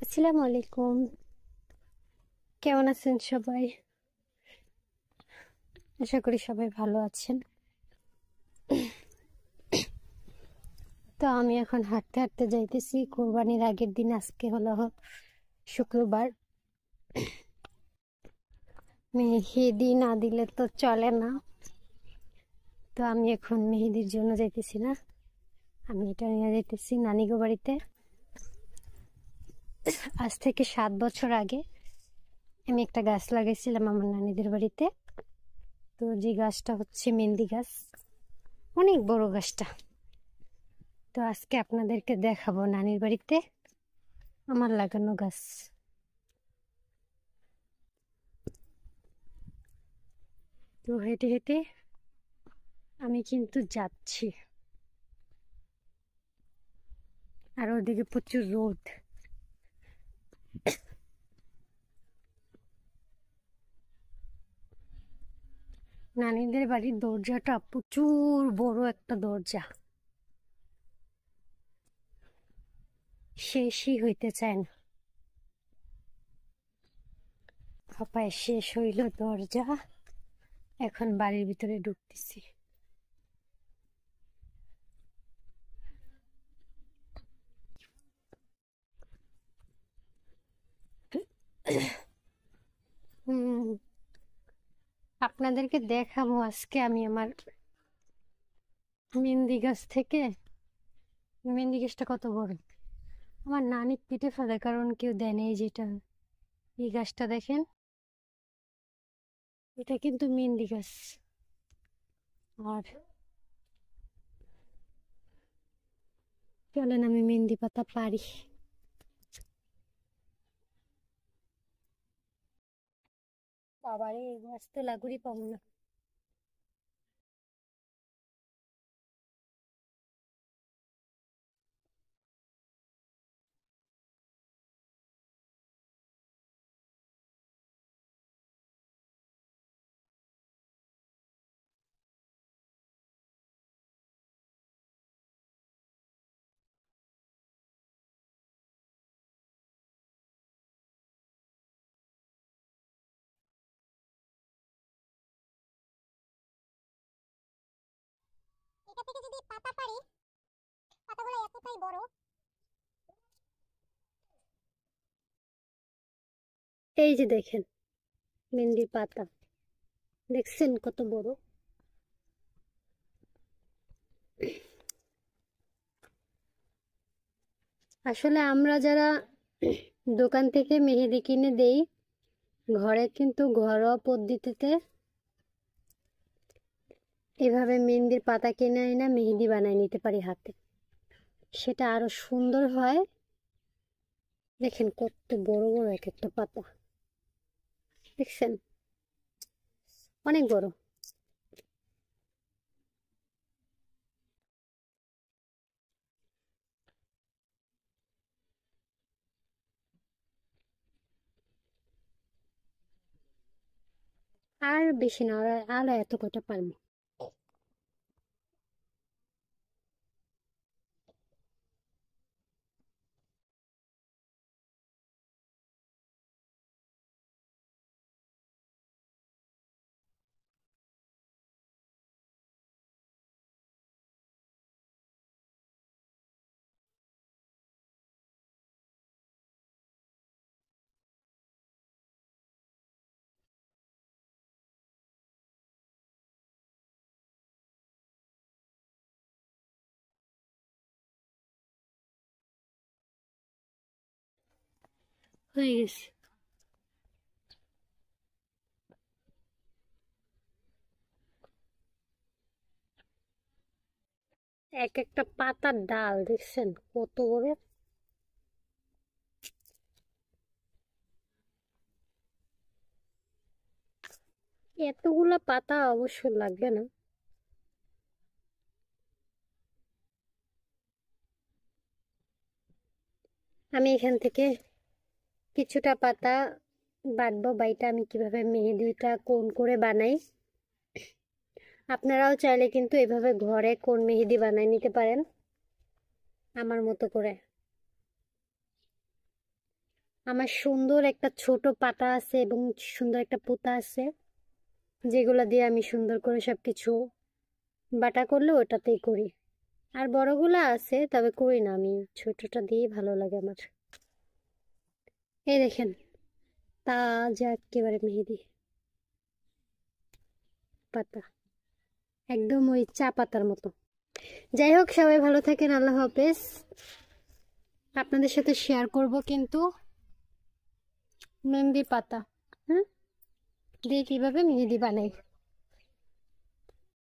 আসসালামু আলাইকুম। কেমন আছেন সবাই? আশা করি সবাই ভালো আছেন। তো আমি এখন হাঁটতে হাঁটতে যাইতেছি কোরবানির আগের দিন। আজকে হলো শুক্রবার। মেহেদি না দিলে তো চলে না। তো আমি এখন মেহেদির জন্য যাইতেছি না, আমি এটা নিয়ে যাইতেছি নানিগো বাড়িতে। আজ থেকে 7 বছর আগে আমি একটা গাছ লাগাইছিলাম আমার নানিদের বাড়িতে। তো যে গাছটা হচ্ছে মেহেন্দি গাছ, অনেক বড় গাছটা। তো আজকে আপনাদেরকে দেখাবো নানির বাড়িতে আমার লাগানো গাছ। তো হেঁটে হেঁটে আমি কিন্তু যাচ্ছি, আর ওদিকে প্রচুর রোদ। নানিদের বাড়ির দরজাটা প্রচুর বড় একটা দরজা, শেষই হইতে চায় না। পাপায় শেষ হইল দরজা, এখন বাড়ির ভিতরে ঢুকতেছি। আপনাদেরকে দেখাবো আজকে আমি আমার মেহেন্দি গাছ থেকে। মেহেন্দি গাছটা কত বড়, আমার নানি কেটে ফেলে কারণ কেউ দেয় না। এই যেটা, এই গাছটা দেখেন, এটা কিন্তু মেহেন্দি গাছ। আর চলেন আমি মেহেন্দি পাতা পারি। বাবারে, এই গাছ তো লাগুরি পাবো না। এটা থেকে যদি পাতা পারি, পাতাগুলো এতটাই বড়। এই যে দেখেন মেহেন্দির পাতা, দেখছেন কত বড়। আসলে আমরা যারা দোকান থেকে মেহেদি কিনে দেই, ঘরে কিন্তু ঘরোয়া পদ্ধতিতে এভাবে মেহেন্দির পাতা কিনে এনে মেহেদি বানায় নিতে পারি হাতে, সেটা আরো সুন্দর হয়। দেখেন কত বড় বড় এক একটা পাতা, দেখছেন অনেক বড়। আর বেশি না, আর এত কটা পারবো। হয়ে গেছে। এক একটা পাতার ডাল দেখছেন কত বড়। এতগুলা পাতা অবশ্য লাগবে না। আমি এখান থেকে কিছুটা পাতা বাটবো। বাইটা আমি কিভাবে মেহেদিটা কোন করে বানাই, আপনারাও চাইলে কিন্তু এভাবে ঘরে কোন মেহেদি বানাই নিতে পারেন আমার মতো করে। আমার সুন্দর একটা ছোট পাতা আছে এবং সুন্দর একটা পোতা আছে, যেগুলা দিয়ে আমি সুন্দর করে সবকিছু বাটা করলে ওটাতেই করি। আর বড়গুলা আছে তবে করি না, আমি ছোটটা দিয়ে ভালো লাগে আমার। এই দেখেন, তাজা একেবারে মেহেদি পাতা, একদম ওই চা পাতার মতো। যাই হোক, সবাই ভালো থাকেন, আল্লাহ হাফেজ। আপনাদের সাথে শেয়ার করব কিন্তু মেহেদি পাতা, হুম, দিয়ে কিভাবে মেহেদি বানাই।